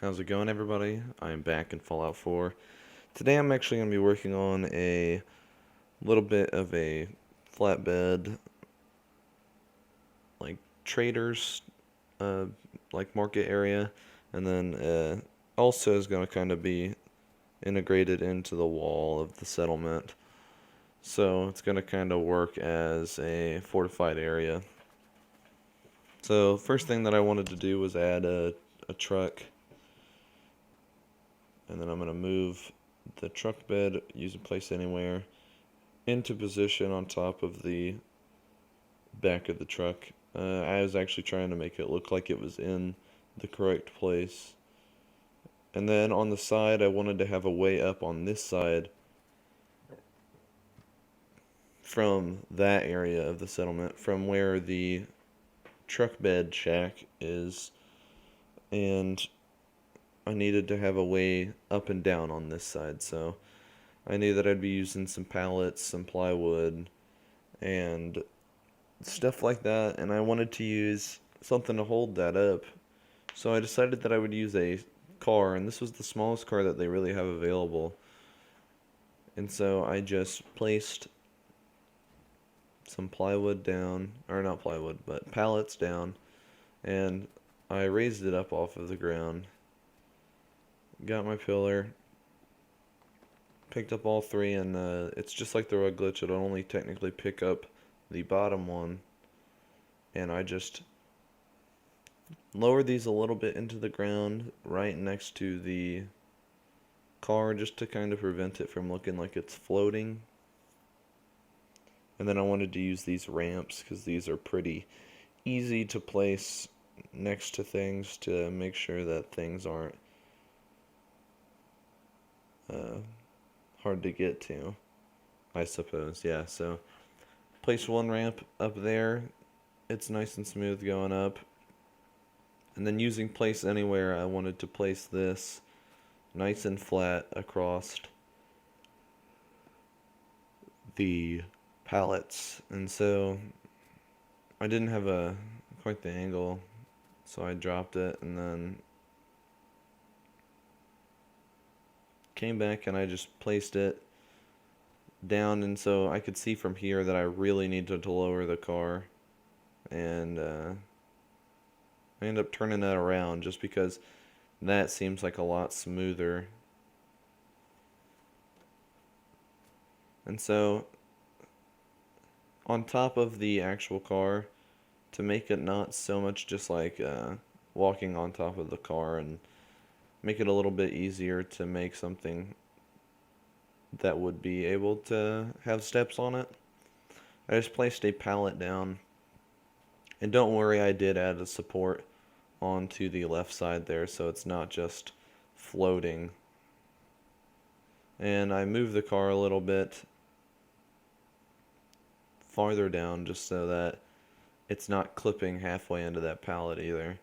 How's it going, everybody? I'm back in Fallout 4. Today I'm actually going to be working on a little bit of a flatbed, like traders, uh, like market area, and then also is going to kind of be integrated into the wall of the settlement. So it's going to kind of work as a fortified area. So first thing that I wanted to do was add a truck, and then I'm going to move the truck bed, use a place anywhere, into position on top of the back of the truck. I was actually trying to make it look like it was in the correct place. And then on the side, I wanted to have a way up on this side from that area of the settlement, from where the truck bed shack is. And I needed to have a way up and down on this side, so I knew that I'd be using some pallets, some plywood, and stuff like that, and I wanted to use something to hold that up. So I decided that I would use a car, and this was the smallest car that they really have available. And so I just placed some plywood down, or not plywood, but pallets down, and I raised it up off of the ground. Got my pillar, picked up all three, and it's just like the rug glitch, it'll only technically pick up the bottom one. And I just lower these a little bit into the ground right next to the car just to kind of prevent it from looking like it's floating. And then I wanted to use these ramps because these are pretty easy to place next to things to make sure that things aren't hard to get to, I suppose. Yeah, so place one ramp up there. It's nice and smooth going up. And then using place anywhere, I wanted to place this nice and flat across the pallets. And so I didn't have quite the angle, so I dropped it and then came back and I just placed it down, and so I could see from here that I really needed to lower the car, and I ended up turning that around just because that seems like a lot smoother. And so on top of the actual car, to make it not so much just like walking on top of the car, and make it a little bit easier to make something that would be able to have steps on it, I just placed a pallet down. And don't worry, I did add a support onto the left side there, so it's not just floating. And I moved the car a little bit farther down just so that it's not clipping halfway into that pallet either.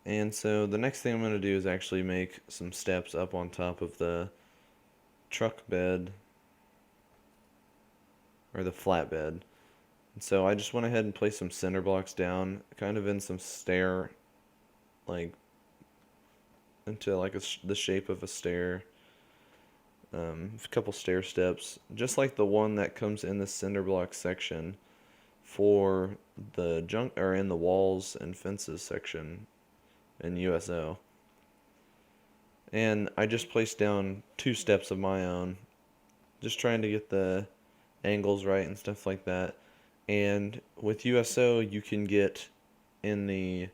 And so the next thing I'm going to do is actually make some steps up on top of the truck bed, or the flatbed. And so I just went ahead and placed some cinder blocks down, kind of in some stair, like into like the shape of a stair. A couple stair steps, just like the one that comes in the cinder block section for the junk, or in the walls and fences section in USO. And I just placed down 2 steps of my own, just trying to get the angles right and stuff like that. And with USO, you can get in the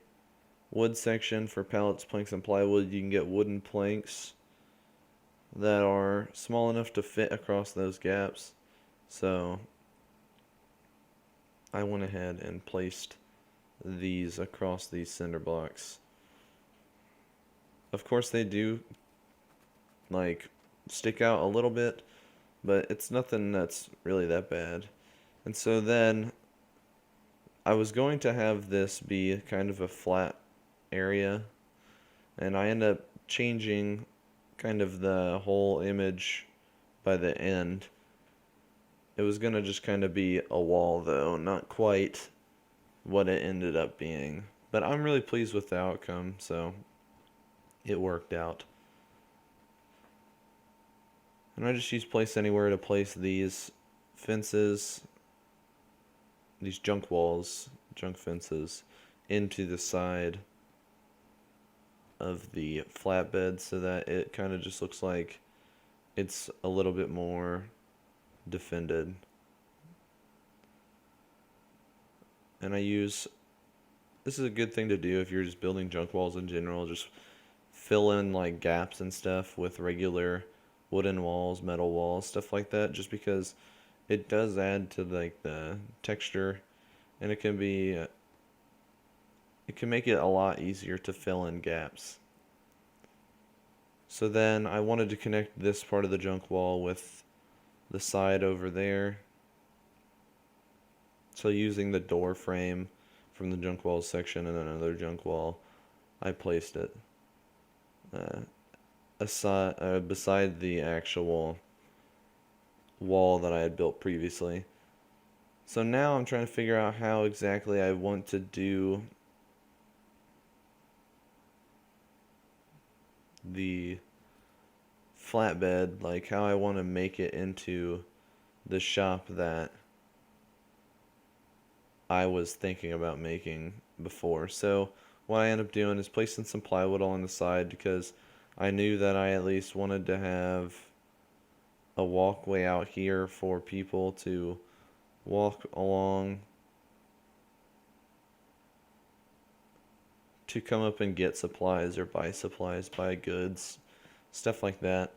wood section for pallets, planks, and plywood, you can get wooden planks that are small enough to fit across those gaps. So I went ahead and placed these across these cinder blocks. Of course, they do like stick out a little bit, but it's nothing that's really that bad. And so then I was going to have this be kind of a flat area, and I end up changing kind of the whole image by the end. It was gonna just kind of be a wall though, not quite what it ended up being. But I'm really pleased with the outcome, so it worked out. And I just use Place Anywhere to place these fences, these junk walls, junk fences, into the side of the flatbed so that it kind of just looks like it's a little bit more defended. And this is a good thing to do if you're just building junk walls in general, just fill in like gaps and stuff with regular wooden walls, metal walls, stuff like that, just because it does add to like the texture, and it can make it a lot easier to fill in gaps. So then I wanted to connect this part of the junk wall with the side over there. So using the door frame from the junk walls section and another junk wall, I placed it beside the actual wall that I had built previously. So now I'm trying to figure out how exactly I want to do the flatbed, like how I want to make it into the shop that I was thinking about making before. So what I end up doing is placing some plywood along the side because I knew that I at least wanted to have a walkway out here for people to walk along to come up and get supplies or buy supplies, buy goods, stuff like that.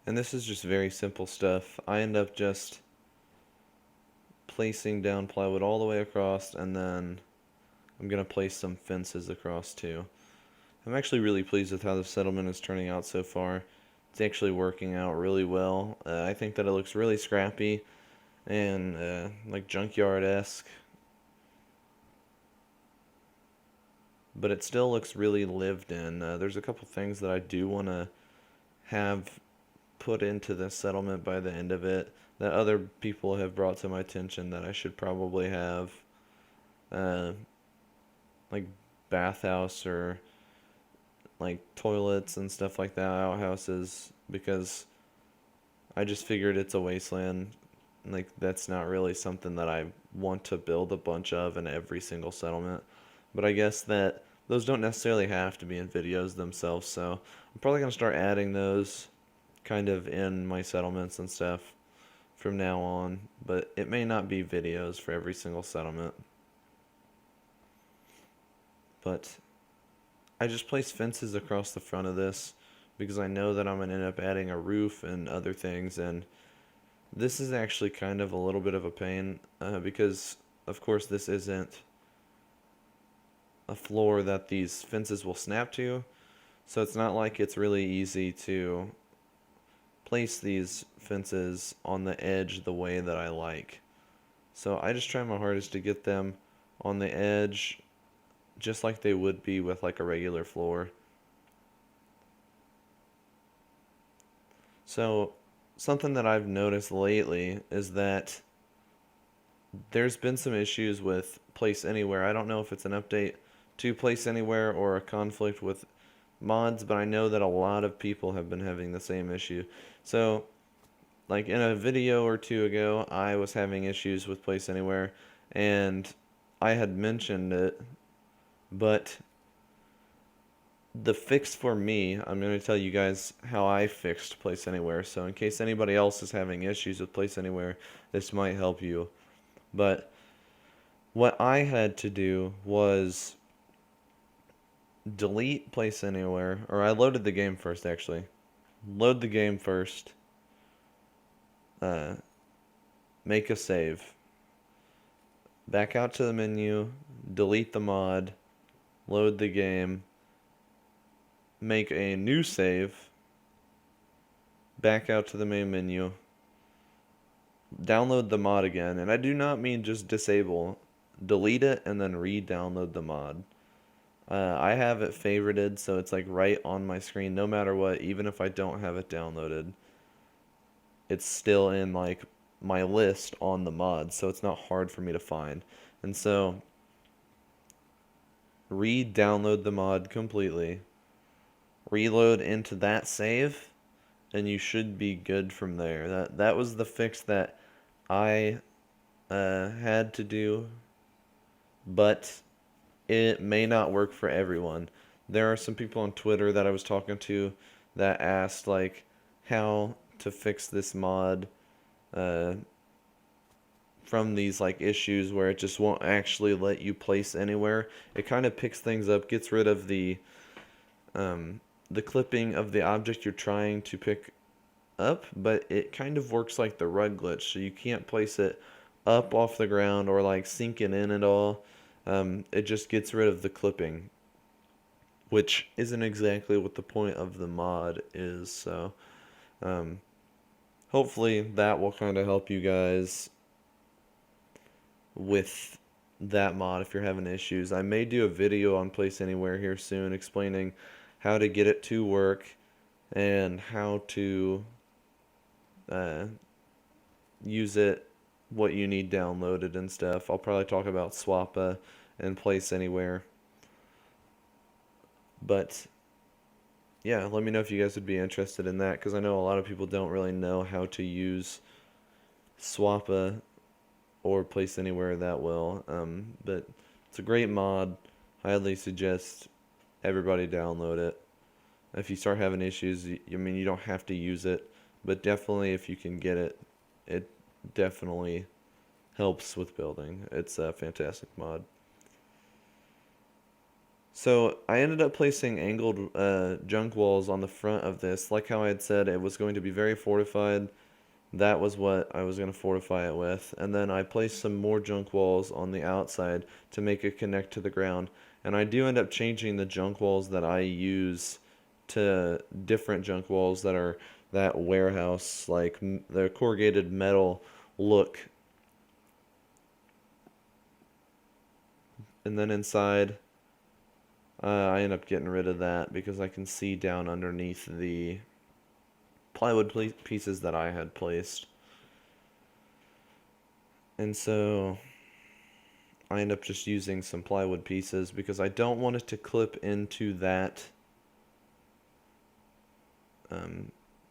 And this is just very simple stuff. I end up just placing down plywood all the way across, and then I'm going to place some fences across too. I'm actually really pleased with how the settlement is turning out so far. It's actually working out really well. I think that it looks really scrappy and like junkyard-esque. But it still looks really lived in. There's a couple things that I do want to have put into this settlement by the end of it that other people have brought to my attention that I should probably have. Like bathhouse or like toilets and stuff like that, outhouses, because I just figured it's a wasteland. Like that's not really something that I want to build a bunch of in every single settlement. But I guess that those don't necessarily have to be in videos themselves, so I'm probably going to start adding those kind of in my settlements and stuff from now on, but it may not be videos for every single settlement. But I just placed fences across the front of this because I know that I'm going to end up adding a roof and other things, and this is actually kind of a little bit of a pain because, of course, this isn't a floor that these fences will snap to, so it's not like it's really easy to place these fences on the edge the way that I like. So I just try my hardest to get them on the edge just like they would be with like a regular floor. So something that I've noticed lately is that there's been some issues with Place Anywhere. I don't know if it's an update to Place Anywhere or a conflict with mods, but I know that a lot of people have been having the same issue. So, like in a video or two ago, I was having issues with Place Anywhere, and I had mentioned it, but the fix for me, I'm going to tell you guys how I fixed Place Anywhere. So in case anybody else is having issues with Place Anywhere, this might help you. But what I had to do was delete Place Anywhere, or I loaded the game first actually. Load the game first. Make a save. Back out to the menu, delete the mod, load the game, make a new save, back out to the main menu, download the mod again, and I do not mean just disable, delete it and then re-download the mod. I have it favorited, so it's like right on my screen no matter what, even if I don't have it downloaded. It's still in like my list on the mod, so it's not hard for me to find. And so re-download the mod completely, reload into that save, and you should be good from there. That was the fix that I had to do, but it may not work for everyone. There are some people on Twitter that I was talking to that asked like how to fix this mod uh, from these like issues where it just won't actually let you place anywhere. It kind of picks things up, gets rid of the clipping of the object you're trying to pick up, but it kind of works like the rug glitch, so you can't place it up off the ground or like sink it in at all. It just gets rid of the clipping, which isn't exactly what the point of the mod is. So um, hopefully that will kind of help you guys with that mod if you're having issues. I may do a video on Place Anywhere here soon explaining how to get it to work and how to uh, use it, what you need downloaded and stuff. I'll probably talk about Swappa and Place Anywhere. But yeah, let me know if you guys would be interested in that, because I know a lot of people don't really know how to use Swappa or Place Anywhere that well. But it's a great mod. Highly suggest everybody download it. If you start having issues, I mean, you don't have to use it, but definitely if you can get it, it definitely helps with building. It's a fantastic mod. So I ended up placing angled junk walls on the front of this. Like how I had said, it was going to be very fortified. That was what I was going to fortify it with. And then I placed some more junk walls on the outside to make it connect to the ground. And I do end up changing the junk walls that I use to different junk walls that are that warehouse, like the corrugated metal look. And then inside, I end up getting rid of that because I can see down underneath the plywood pieces that I had placed. And so I end up just using some plywood pieces because I don't want it to clip into that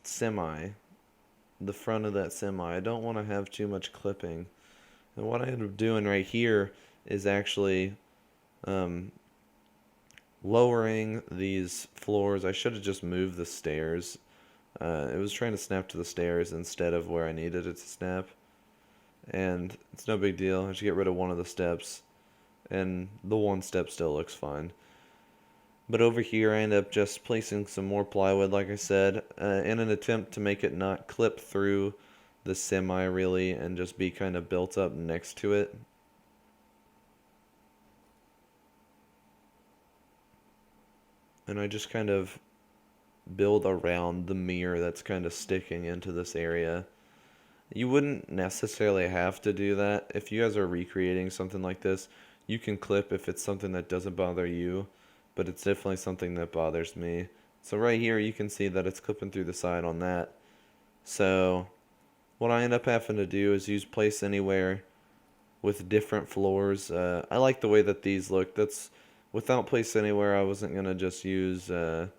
semi, the front of that semi. I don't want to have too much clipping. And what I end up doing right here is actually um, lowering these floors. I should have just moved the stairs. It was trying to snap to the stairs instead of where I needed it to snap. And it's no big deal. I should get rid of one of the steps. And the one step still looks fine. But over here I end up just placing some more plywood, like I said, in an attempt to make it not clip through the semi really and just be kind of built up next to it. And I just kind of build around the mirror that's kind of sticking into this area. You wouldn't necessarily have to do that. If you guys are recreating something like this, you can clip if it's something that doesn't bother you, but it's definitely something that bothers me. So right here you can see that it's clipping through the side on that. So what I end up having to do is use Place Anywhere with different floors. I like the way that these look. That's without Place Anywhere, I wasn't gonna just use the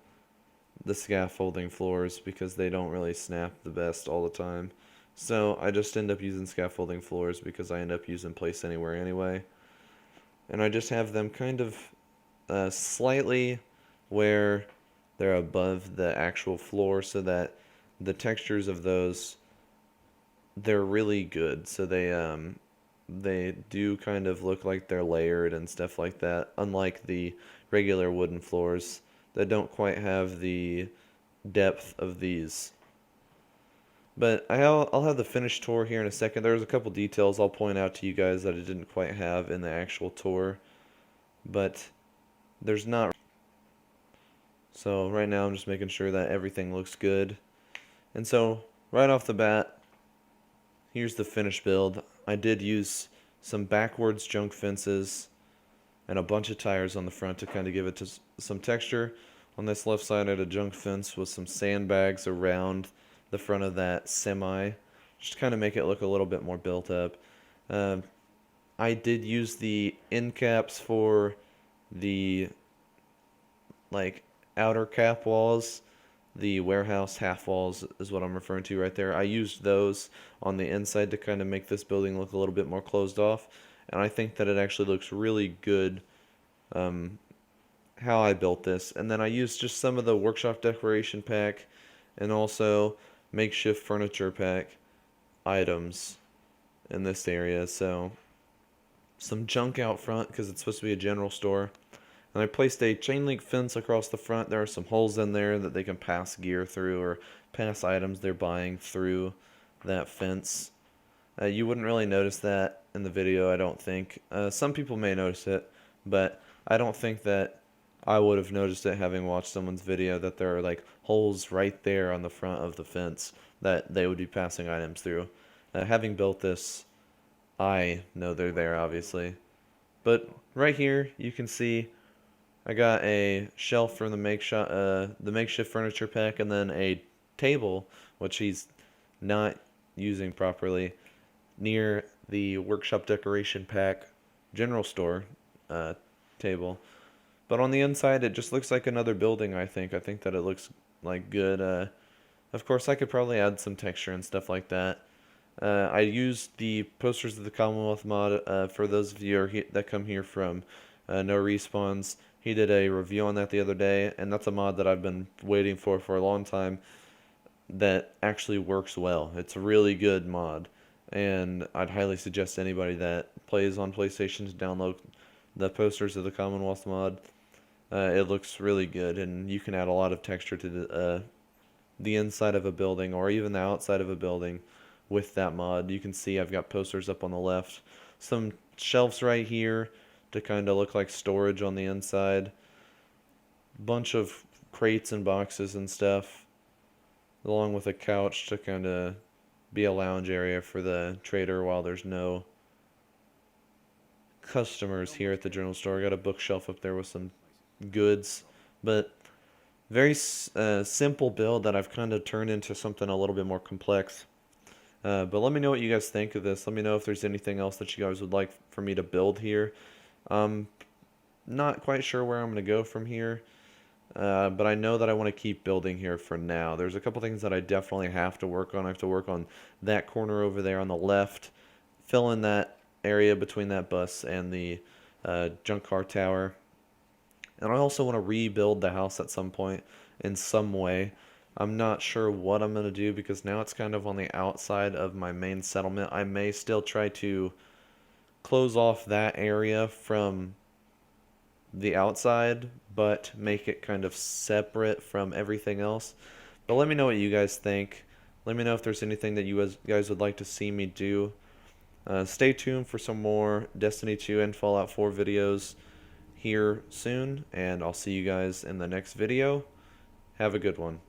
scaffolding floors because they don't really snap the best all the time. So I just end up using scaffolding floors because I end up using Place Anywhere anyway. And I just have them kind of slightly where they're above the actual floor so that the textures of those, they're really good. So they do kind of look like they're layered and stuff like that, unlike the regular wooden floors that don't quite have the depth of these. But I'll have the finished tour here in a second. There's a couple details I'll point out to you guys that I didn't quite have in the actual tour. But there's not. So right now I'm just making sure that everything looks good. And so right off the bat, here's the finished build. I did use some backwards junk fences and a bunch of tires on the front to kind of give it to some texture. On this left side, I had a junk fence with some sandbags around the front of that semi, just to kind of make it look a little bit more built up. Uh, I did use the end caps for the like outer cap walls. The warehouse half walls is what I'm referring to right there. I used those on the inside to kind of make this building look a little bit more closed off, and I think that it actually looks really good um, how I built this. And then I used just some of the workshop decoration pack and also makeshift furniture pack items in this area. So some junk out front because it's supposed to be a general store. And I placed a chain link fence across the front. There are some holes in there that they can pass gear through or pass items they're buying through that fence. You wouldn't really notice that in the video, I don't think. Some people may notice it, but I don't think that I would have noticed it having watched someone's video that there are like holes right there on the front of the fence that they would be passing items through. Having built this, I know they're there, obviously. But right here, you can see I got a shelf from the makeshift furniture pack, and then a table, which he's not using properly, near the workshop decoration pack general store uh, table. But on the inside, it just looks like another building, I think. I think that it looks like good. Of course, I could probably add some texture and stuff like that. I used the Posters of the Commonwealth mod for those of you that come here from No Respawns. He did a review on that the other day, and that's a mod that I've been waiting for a long time that actually works well. It's a really good mod, and I'd highly suggest anybody that plays on PlayStation to download the Posters of the Commonwealth mod. It looks really good, and you can add a lot of texture to the inside of a building or even the outside of a building with that mod. You can see I've got posters up on the left, some shelves right here to kind of look like storage on the inside, bunch of crates and boxes and stuff, along with a couch to kind of be a lounge area for the trader while there's no customers here at the general store. I got a bookshelf up there with some goods, but very simple build that I've kind of turned into something a little bit more complex. But let me know what you guys think of this. Let me know if there's anything else that you guys would like for me to build here. Not quite sure where I'm going to go from here, but I know that I want to keep building here for now. There's a couple things that I definitely have to work on. I have to work on that corner over there on the left, fill in that area between that bus and the junk car tower. And I also want to rebuild the house at some point in some way. I'm not sure what I'm going to do because now it's kind of on the outside of my main settlement. I may still try to close off that area from the outside, but make it kind of separate from everything else. But let me know what you guys think. Let me know if there's anything that you guys would like to see me do. Stay tuned for some more Destiny 2 and Fallout 4 videos here soon, and I'll see you guys in the next video. Have a good one.